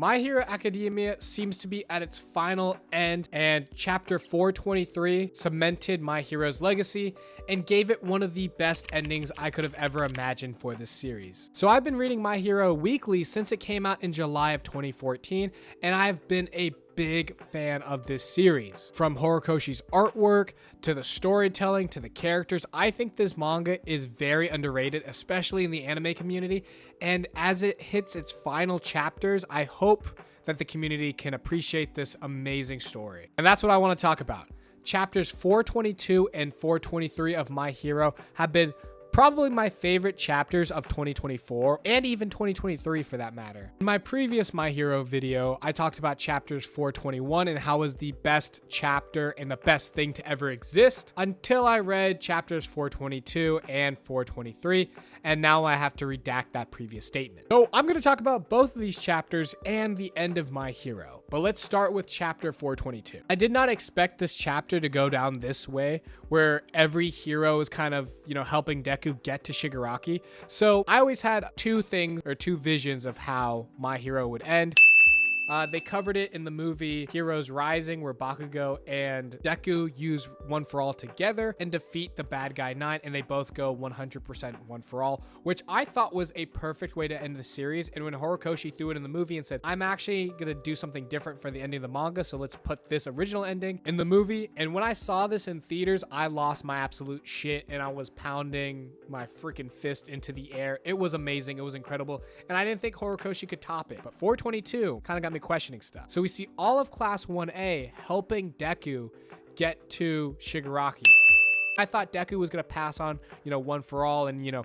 My Hero Academia seems to be at its final end, and chapter 423 cemented My Hero's legacy and gave it one of the best endings I could have ever imagined for this series. So I've been reading My Hero weekly since it came out in July of 2014, and I've been a big fan of this series. From Horikoshi's artwork to the storytelling to the characters, I think this manga is very underrated, especially in the anime community. And as it hits its final chapters, I hope that the community can appreciate this amazing story. And that's what I want to talk about. Chapters 422 and 423 of My Hero have been probably my favorite chapters of 2024 and even 2023 for that matter. In my previous My Hero video, I talked about chapters 421 and how it was the best chapter and the best thing to ever exist until I read chapters 422 and 423, and now I have to redact that previous statement. So I'm going to talk about both of these chapters and the end of My Hero, but let's start with chapter 422. I did not expect this chapter to go down this way, where every hero is kind of, helping Deku get to Shigaraki. So I always had two visions of how My Hero would end. They covered it in the movie Heroes Rising, where Bakugo and Deku use One For All together and defeat the bad guy 9, and they both go 100% One For All, which I thought was a perfect way to end the series. And when Horikoshi threw it in the movie and said, I'm actually going to do something different for the ending of the manga, so let's put this original ending in the movie. And when I saw this in theaters, I lost my absolute shit, and I was pounding my freaking fist into the air. It was amazing. It was incredible. And I didn't think Horikoshi could top it. But 422 kind of got me questioning stuff. So we see all of Class 1A helping Deku get to Shigaraki. I thought Deku was going to pass on, One For All, and,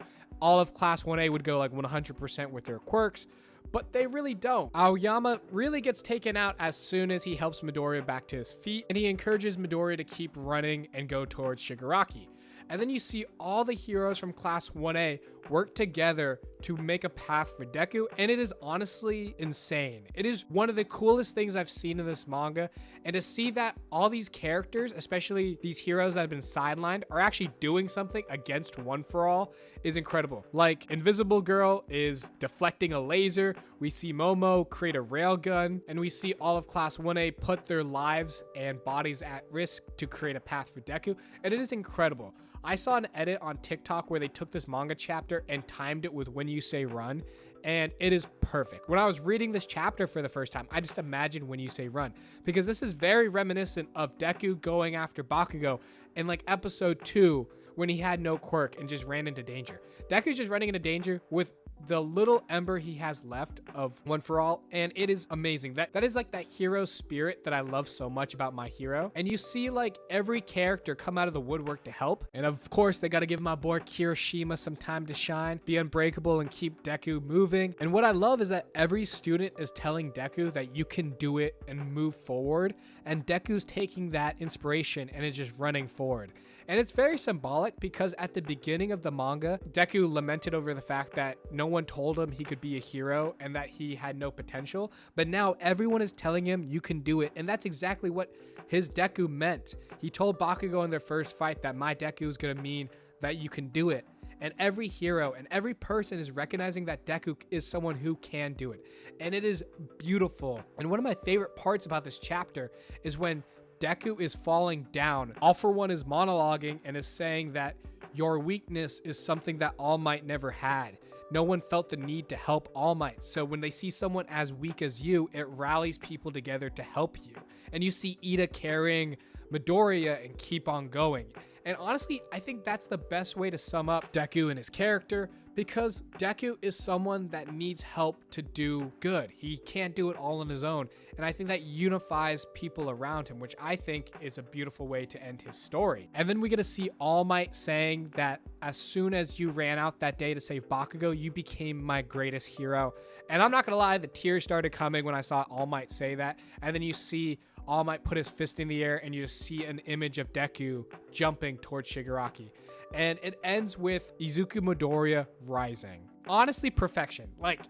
all of Class 1A would go like 100% with their quirks, but they really don't. Aoyama really gets taken out as soon as he helps Midoriya back to his feet, and he encourages Midoriya to keep running and go towards Shigaraki. And then you see all the heroes from Class 1A work together to make a path for Deku, and it is honestly insane. It is one of the coolest things I've seen in this manga, and to see that all these characters, especially these heroes that have been sidelined, are actually doing something against One For All is incredible. Like, Invisible Girl is deflecting a laser, we see Momo create a railgun, and we see all of Class 1A put their lives and bodies at risk to create a path for Deku, and it is incredible. I saw an edit on TikTok where they took this manga chapter and timed it with When You Say Run, and it is perfect. When I was reading this chapter for the first time, I just imagined When You Say Run, because this is very reminiscent of Deku going after Bakugo in like episode 2 when he had no quirk and just ran into danger. Deku's just running into danger with the little ember he has left of One For All, and it is amazing. That is like that hero spirit that I love so much about My Hero. And you see like every character come out of the woodwork to help, and of course they got to give my boy Kirishima some time to shine, be unbreakable, and keep Deku moving. And what I love is that every student is telling Deku that you can do it and move forward, and Deku's taking that inspiration and is just running forward. And it's very symbolic because at the beginning of the manga, Deku lamented over the fact that no one told him he could be a hero and that he had no potential. But now everyone is telling him you can do it. And that's exactly what his Deku meant. He told Bakugo in their first fight that my Deku is going to mean that you can do it. And every hero and every person is recognizing that Deku is someone who can do it. And it is beautiful. And one of my favorite parts about this chapter is when Deku is falling down. All For One is monologuing and is saying that your weakness is something that All Might never had. No one felt the need to help All Might. So when they see someone as weak as you, it rallies people together to help you. And you see Ida carrying Midoriya and keep on going. And honestly, I think that's the best way to sum up Deku and his character, because Deku is someone that needs help to do good. He can't do it all on his own. And I think that unifies people around him, which I think is a beautiful way to end his story. And then we get to see All Might saying that as soon as you ran out that day to save Bakugo, you became my greatest hero. And I'm not gonna lie, the tears started coming when I saw All Might say that. And then you see All Might put his fist in the air and you just see an image of Deku jumping towards Shigaraki. And it ends with Izuku Midoriya rising. Honestly, perfection. Like,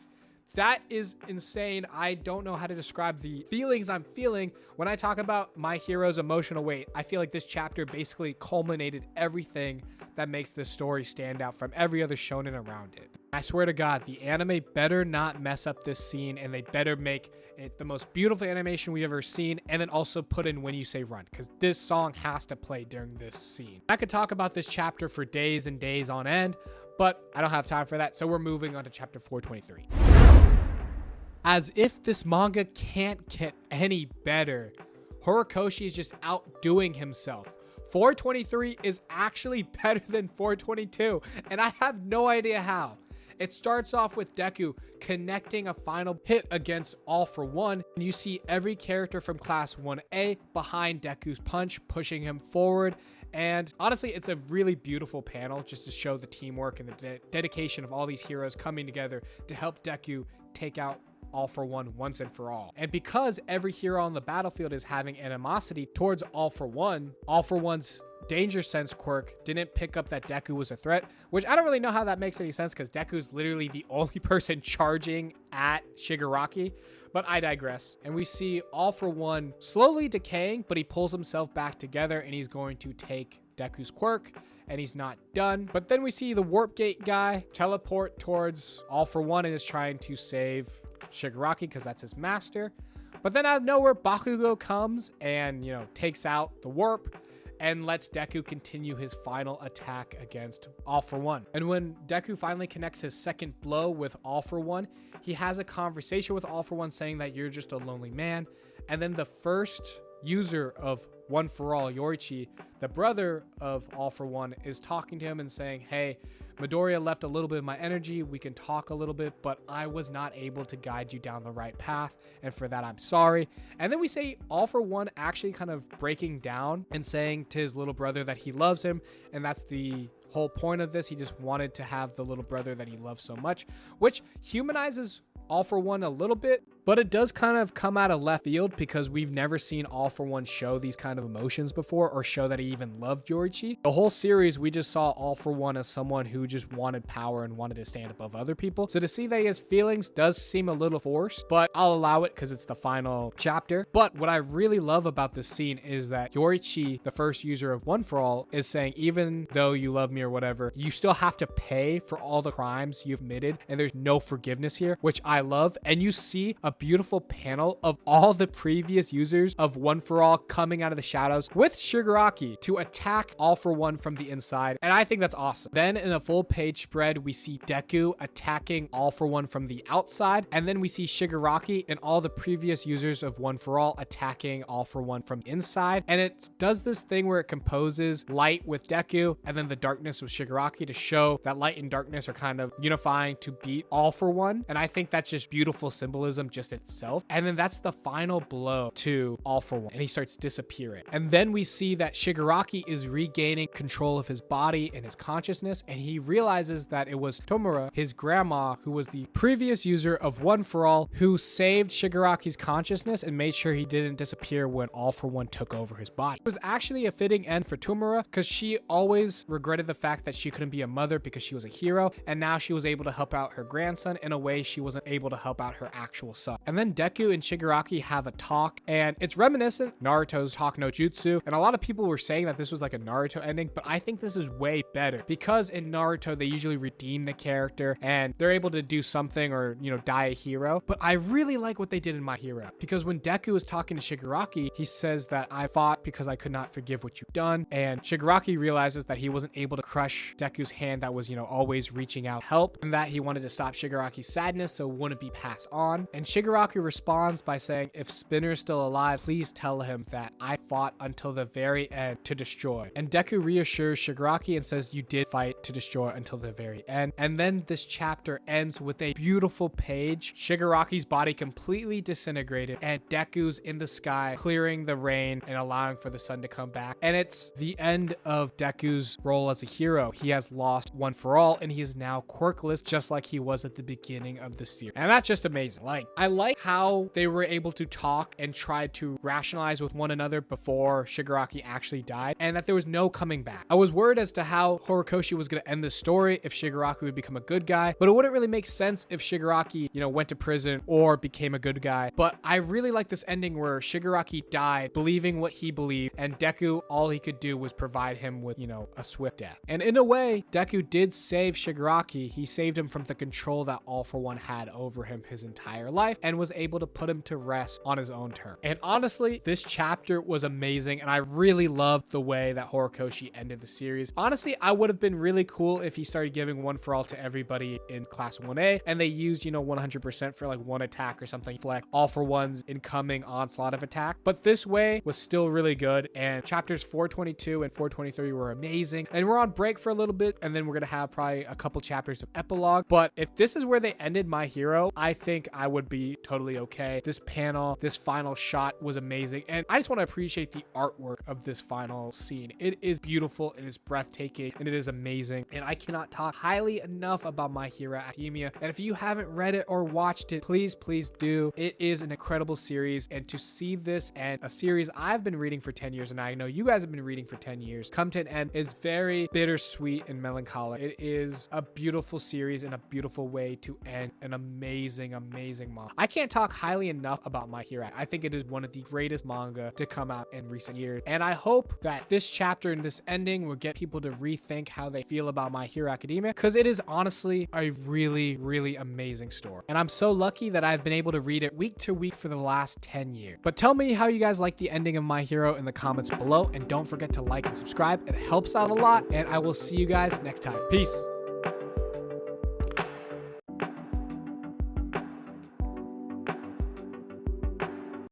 that is insane. I don't know how to describe the feelings I'm feeling when I talk about My Hero's emotional weight. I feel like this chapter basically culminated everything that makes this story stand out from every other shonen around it. I swear to God, the anime better not mess up this scene, and they better make it the most beautiful animation we've ever seen, and then also put in When You Say Run, because this song has to play during this scene. I could talk about this chapter for days and days on end, but I don't have time for that, so we're moving on to chapter 423. As if this manga can't get any better, Horikoshi is just outdoing himself. 423 is actually better than 422, and I have no idea how. It starts off with Deku connecting a final hit against All For One, and you see every character from Class 1A behind Deku's punch, pushing him forward. And honestly, it's a really beautiful panel just to show the teamwork and the dedication of all these heroes coming together to help Deku take out All For One once and for all. And because every hero on the battlefield is having animosity towards All For One's Danger Sense quirk didn't pick up that Deku was a threat, which I don't really know how that makes any sense because Deku's literally the only person charging at Shigaraki, but I digress. And we see All For One slowly decaying, but he pulls himself back together and he's going to take Deku's quirk, and he's not done. But then we see the Warp Gate guy teleport towards All For One and is trying to save Shigaraki because that's his master. But then out of nowhere, Bakugo comes and, takes out the warp and lets Deku continue his final attack against All For One. And when Deku finally connects his second blow with All For One, he has a conversation with All For One saying that you're just a lonely man. And then the first user of One For All, Yoichi, the brother of All For One, is talking to him and saying, hey, Midoriya left a little bit of my energy. We can talk a little bit, but I was not able to guide you down the right path. And for that, I'm sorry. And then we say All For One actually kind of breaking down and saying to his little brother that he loves him. And that's the whole point of this. He just wanted to have the little brother that he loves so much, which humanizes All For One a little bit, but it does kind of come out of left field because we've never seen All For One show these kind of emotions before or show that he even loved Yoichi. The whole series, we just saw All For One as someone who just wanted power and wanted to stand above other people. So to see that he has feelings does seem a little forced, but I'll allow it because it's the final chapter. But what I really love about this scene is that Yoichi, the first user of One For All, is saying, even though you love me or whatever, you still have to pay for all the crimes you've committed, and there's no forgiveness here, which I love. And you see a beautiful panel of all the previous users of One For All coming out of the shadows with Shigaraki to attack All For One from the inside, and I think that's awesome. Then in a full page spread, we see Deku attacking All For One from the outside, and then we see Shigaraki and all the previous users of One For All attacking All For One from inside. And it does this thing where it composes light with Deku and then the darkness with Shigaraki to show that light and darkness are kind of unifying to beat All For One. And I think that's just beautiful symbolism just itself. And then that's the final blow to All For One, and he starts disappearing. And then we see that Shigaraki is regaining control of his body and his consciousness, and he realizes that it was Tomura, his grandma, who was the previous user of One For All, who saved Shigaraki's consciousness and made sure he didn't disappear when All For One took over his body. It was actually a fitting end for Tomura because she always regretted the fact that she couldn't be a mother because she was a hero, and now she was able to help out her grandson in a way she wasn't able to help out her actual son. And then Deku and Shigaraki have a talk, and it's reminiscent Naruto's Talk no Jutsu, and a lot of people were saying that this was like a Naruto ending, but I think this is way better because in Naruto they usually redeem the character and they're able to do something or die a hero. But I really like what they did in My Hero, because when Deku is talking to Shigaraki, he says that I fought because I could not forgive what you've done, and Shigaraki realizes that he wasn't able to crush Deku's hand that was always reaching out help, and that he wanted to stop Shigaraki's sadness so it wouldn't be passed on. And Shigaraki responds by saying, if Spinner's still alive, please tell him that I fought until the very end to destroy. And Deku reassures Shigaraki and says, you did fight to destroy until the very end. And then this chapter ends with a beautiful page, Shigaraki's body completely disintegrated and Deku's in the sky clearing the rain and allowing for the sun to come back. And it's the end of Deku's role as a hero. He has lost One For All and he is now quirkless, just like he was at the beginning of the series. And that's just amazing. Like, I like how they were able to talk and try to rationalize with one another before Shigaraki actually died, and that there was no coming back. I was worried as to how Horikoshi was going to end the story, if Shigaraki would become a good guy, but it wouldn't really make sense if Shigaraki, went to prison or became a good guy. But I really like this ending where Shigaraki died believing what he believed, and Deku, all he could do was provide him with, a swift death. And in a way, Deku did save Shigaraki. He saved him from the control that All For One had over him his entire life, and was able to put him to rest on his own terms. And honestly, this chapter was amazing, and I really loved the way that Horikoshi ended the series. Honestly, I would have been really cool if he started giving one for all to everybody in class 1A, and they used, 100% for like one attack or something, like All For One's incoming onslaught of attack. But this way was still really good, and chapters 422 and 423 were amazing. And we're on break for a little bit, and then we're gonna have probably a couple chapters of epilogue. But if this is where they ended My Hero, I think I would be totally okay. This panel, this final shot was amazing, and I just want to appreciate the artwork of this final scene. It is beautiful, it is breathtaking, and it is amazing, and I cannot talk highly enough about My Hero Academia. And if you haven't read it or watched it, please do. It is an incredible series, and to see this and a series I've been reading for 10 years, and I know you guys have been reading for 10 years, come to an end is very bittersweet and melancholic. It is a beautiful series and a beautiful way to end an amazing manga. I can't talk highly enough about My Hero. I think it is one of the greatest manga to come out in recent years, and I hope that this chapter and this ending will get people to rethink how they feel about My Hero Academia, because it is honestly a really amazing story, and I'm so lucky that I've been able to read it week to week for the last 10 years. But tell me how you guys like the ending of My Hero in the comments below, and don't forget to like and subscribe. It helps out a lot, and I will see you guys next time. Peace.